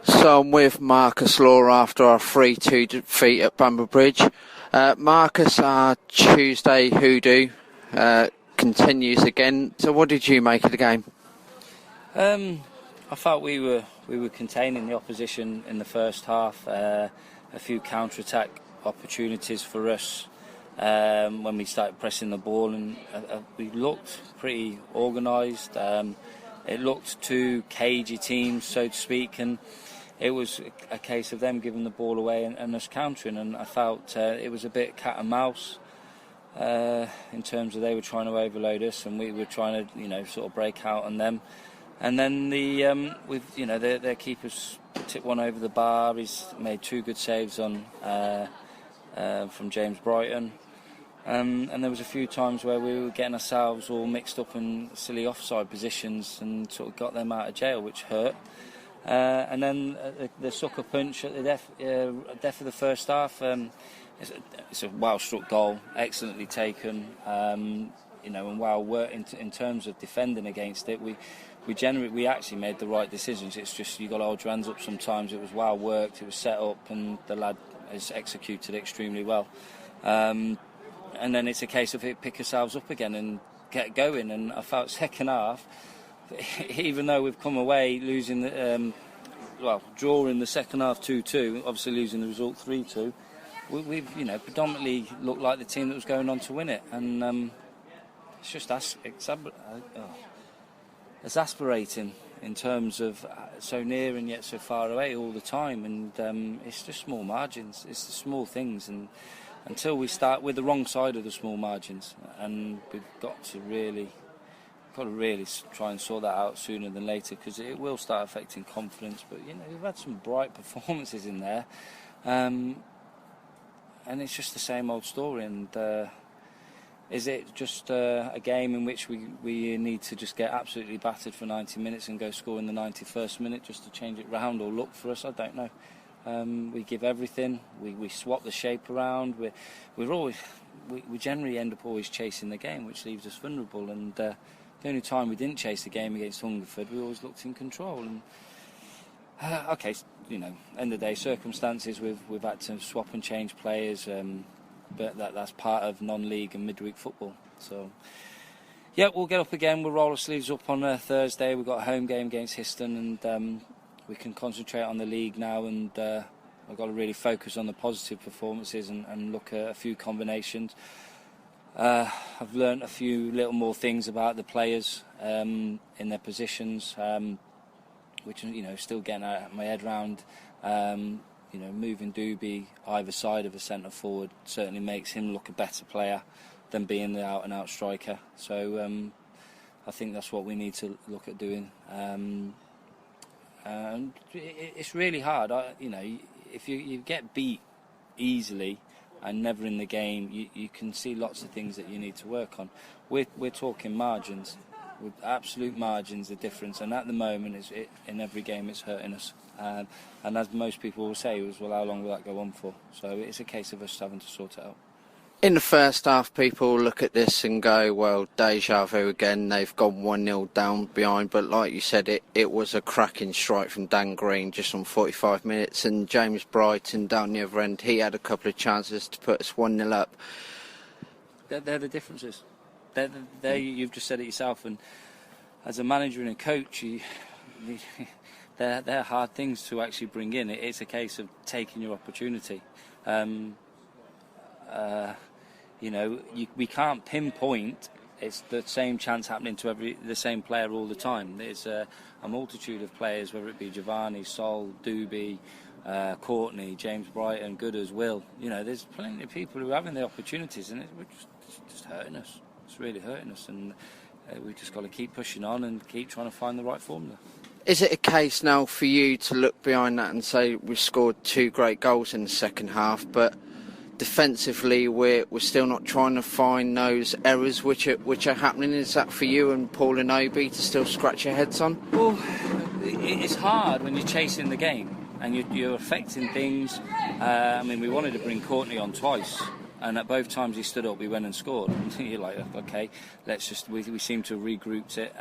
So I'm with Marcus Law after our 3-2 defeat at Bamber Bridge. Marcus, our Tuesday hoodoo continues again. So what did you make of the game? I felt we were containing the opposition in the first half. A few counter-attack opportunities for us when we started pressing the ball, and we looked pretty organised. It looked two cagey teams, so to speak, and it was a case of them giving the ball away and us countering. And I felt it was a bit cat and mouse in terms of they were trying to overload us, and we were trying to, sort of break out on them. And then their keeper's tipped one over the bar. He's made two good saves on from James Brighton. And there was a few times where we were getting ourselves all mixed up in silly offside positions and sort of got them out of jail, which hurt. And then the sucker punch at the death of the first half. It's a well-struck goal, excellently taken, and well worked in terms of defending against it. We actually made the right decisions. It's just you got to hold your hands up sometimes. It was well worked, it was set up, and the lad has executed extremely well. And then it's a case of pick ourselves up again and get going. And I felt second half, even though we've come away losing, drawing the second half 2-2, obviously losing the result 3-2, we've predominantly looked like the team that was going on to win it. And it's just exasperating in terms of so near and yet so far away all the time. And it's just small margins. It's the small things, and until we start with the wrong side of the small margins, and we've got to really try and sort that out sooner than later, because it will start affecting confidence. But we've had some bright performances in there, and it's just the same old story. And is it just a game in which we need to just get absolutely battered for 90 minutes and go score in the 91st minute just to change it round or look for us? I don't know. We give everything. We swap the shape around. We generally end up always chasing the game, which leaves us vulnerable. And the only time we didn't chase the game against Hungerford, we always looked in control. And end of the day, circumstances. We've had to swap and change players, but that's part of non-league and midweek football. So yeah, we'll get up again. We'll roll our sleeves up on Thursday. We've got a home game against Histon, and we can concentrate on the league now, and I've got to really focus on the positive performances and look at a few combinations. I've learnt a few little more things about the players in their positions, which still getting my head round. Moving Doobie either side of a centre forward certainly makes him look a better player than being the out and out striker. So I think that's what we need to look at doing. And it's really hard. If you get beat easily and never in the game, you can see lots of things that you need to work on. We're talking margins, with absolute margins, the difference. And at the moment, in every game, it's hurting us. And as most people will say, how long will that go on for? So it's a case of us having to sort it out. In the first half, people look at this and go, well, deja vu again, they've gone 1-0 down behind. But like you said, it was a cracking strike from Dan Green just on 45 minutes. And James Brighton down the other end, he had a couple of chances to put us 1-0 up. They're the differences. You've just said it yourself. And as a manager and a coach, they're hard things to actually bring in. It's a case of taking your opportunity. We can't pinpoint it's the same chance happening to the same player all the time. There's a multitude of players, whether it be Giovanni, Sol, Doobie, Courtney, James Brighton, Gooders, Will. There's plenty of people who are having the opportunities, and it's just hurting us. It's really hurting us, and we've just got to keep pushing on and keep trying to find the right formula. Is it a case now for you to look behind that and say we've scored 2 great goals in the second half, but defensively we're still not trying to find those errors which are happening? Is that for you and Paul and Obi to still scratch your heads on? Well, it's hard when you're chasing the game and you're affecting things. We wanted to bring Courtney on twice, and at both times he stood up, we went and scored. And you're like, okay, we seem to have regrouped it.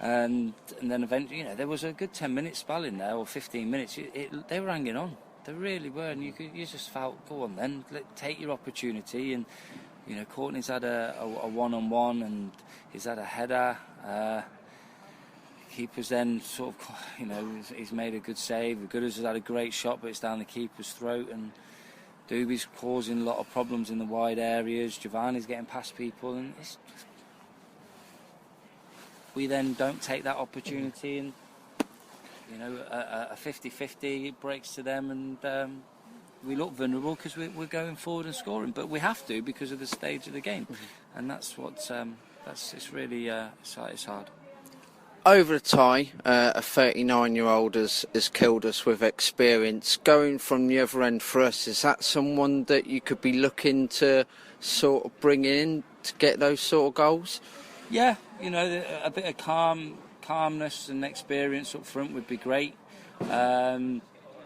and then eventually, there was a good 10-minute spell in there, or 15 minutes. They were hanging on. They really were, and you just felt, go on then, take your opportunity. And Courtney's had a one-on-one, and he's had a header. Keeper's then sort of, he's made a good save. Gooder's has had a great shot, but it's down the keeper's throat, and Doobie's causing a lot of problems in the wide areas. Giovanni's getting past people, and we then don't take that opportunity, and a 50-50 breaks to them, and we look vulnerable because we're going forward and scoring, but we have to because of the stage of the game, and that's what's it's really it's hard. Over the tie, a 39-year-old has killed us with experience. Going from the other end for us, is that someone that you could be looking to sort of bring in to get those sort of goals? Yeah, a bit of calmness and experience up front would be great.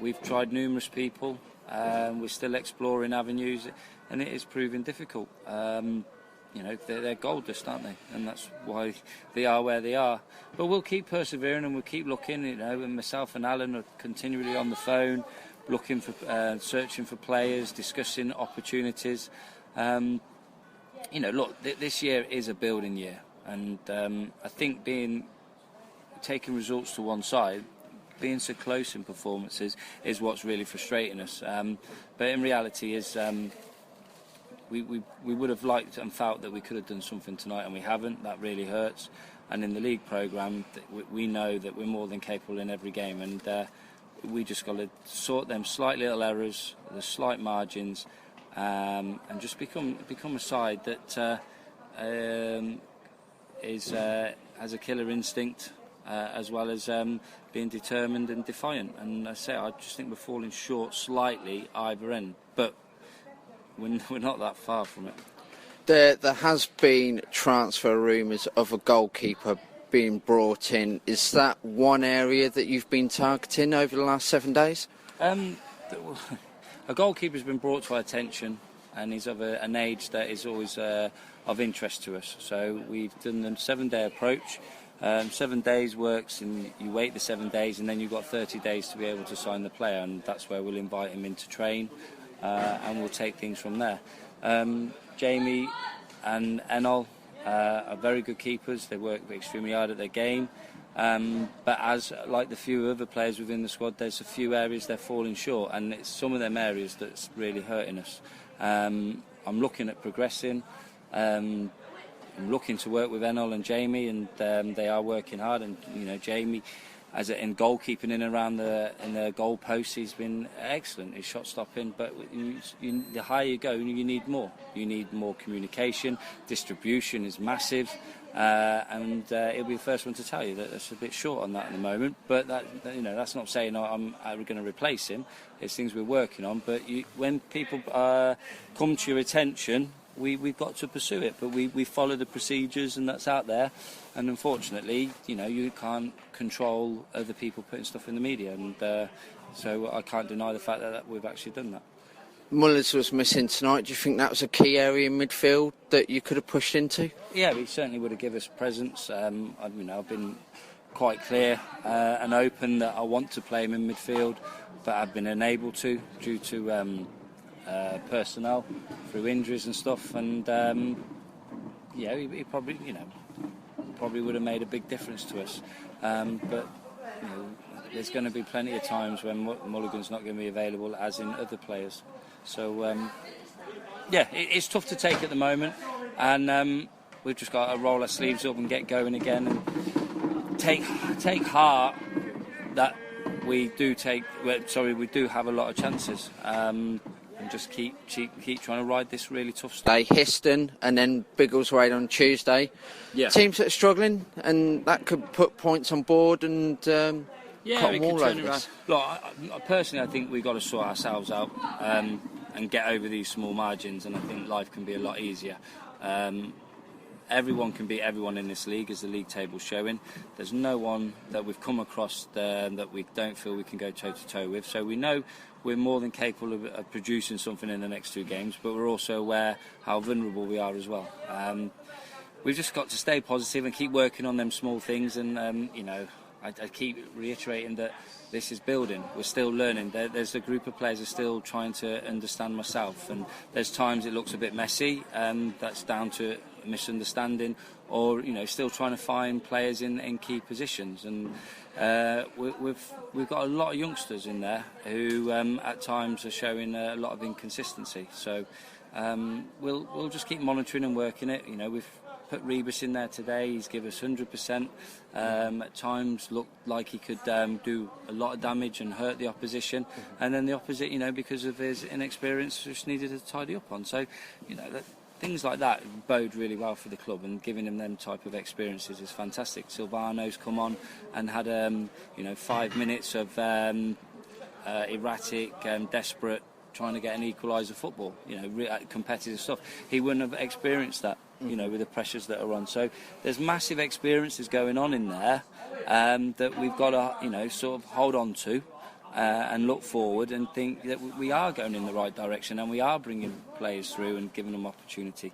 We've tried numerous people. We're still exploring avenues, and it is proving difficult. They're gold dust, aren't they? And that's why they are where they are. But we'll keep persevering and we'll keep looking. And myself and Alan are continually on the phone, looking for, searching for players, discussing opportunities. Look, this year is a building year, and I think taking results to one side, being so close in performances is what's really frustrating us. But in reality is. We would have liked and felt that we could have done something tonight, and we haven't. That really hurts. And in the league programme, we know that we're more than capable in every game, and we just got to sort them slight little errors, the slight margins, and just become a side that has a killer instinct, as well as being determined and defiant. And I just think we're falling short slightly either end, but we're not that far from it. There has been transfer rumours of a goalkeeper being brought in. Is that one area that you've been targeting over the last 7 days? A goalkeeper's been brought to our attention, and he's of an age that is always of interest to us. So we've done the 7-day approach. 7 days works, and you wait the 7 days, and then you've got 30 days to be able to sign the player, and that's where we'll invite him in to train. And we'll take things from there. Jamie and Enol are very good keepers. They work extremely hard at their game. But as like the few other players within the squad, there's a few areas they're falling short, and it's some of them areas that's really hurting us. I'm looking at progressing. I'm looking to work with Enol and Jamie, and they are working hard. And Jamie, as in goalkeeping in the goal posts, he's been excellent. His shot stopping, but the higher you go, you need more. You need more communication. Distribution is massive, and he'll be the first one to tell you that that's a bit short on that at the moment. But that's not saying I'm going to replace him. It's things we're working on. But when people come to your attention, we've got to pursue it, but we follow the procedures, and that's out there. And unfortunately, you can't control other people putting stuff in the media, and so I can't deny the fact that we've actually done that. Mullers was missing tonight. Do you think that was a key area in midfield that you could have pushed into? Yeah, he certainly would have given us presence. I've been quite clear and open that I want to play him in midfield, but I've been unable to due to personnel through injuries and stuff, and he probably would have made a big difference to us, but there's going to be plenty of times when Mulligan's not going to be available, as in other players. So it's tough to take at the moment, and we've just got to roll our sleeves up and get going again, and take heart that we do have a lot of chances. And just keep trying to ride this really tough stuff. Histon and then Biggleswade on Tuesday. Yeah. Teams that are struggling, and that could put points on board and cut them all over this. Look, personally, I think we've got to sort ourselves out and get over these small margins, and I think life can be a lot easier. Everyone can beat everyone in this league, as the league table's showing. There's no one that we've come across that we don't feel we can go toe-to-toe with. So we know we're more than capable of producing something in the next 2 games, but we're also aware how vulnerable we are as well. we've just got to stay positive and keep working on them small things. And you know, I keep reiterating that this is building. We're still learning. There's a group of players who are still trying to understand myself, and there's times it looks a bit messy. That's down to a misunderstanding, or you know, still trying to find players in key positions. And we've got a lot of youngsters in there who at times are showing a lot of inconsistency. So we'll just keep monitoring and working it. You know, we've put Rebus in there today. He's given us 100%. At times looked like he could do a lot of damage and hurt the opposition, and then the opposite, you know, because of his inexperience, just needed to tidy up on. So, you know, things like that bode really well for the club, and giving him them type of experiences is fantastic. Silvano's come on and had 5 minutes of erratic, desperate, trying to get an equaliser football, you know, competitive stuff. He wouldn't have experienced that, you know, with the pressures that are on. So there's massive experiences going on in there that we've got to, you know, sort of hold on to and look forward and think that we are going in the right direction, and we are bringing players through and giving them opportunity.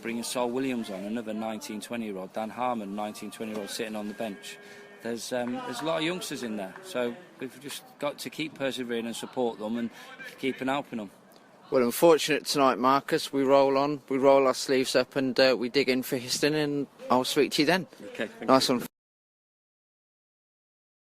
Bringing Sol Williams on, another 19, 20-year-old, Dan Harmon, 19, 20-year-old sitting on the bench. There's a lot of youngsters in there, so we've just got to keep persevering and support them and keep on helping them. Well, unfortunate tonight, Marcus. We roll on, we roll our sleeves up, and we dig in for Histon, and I'll speak to you then. Okay. Nice one.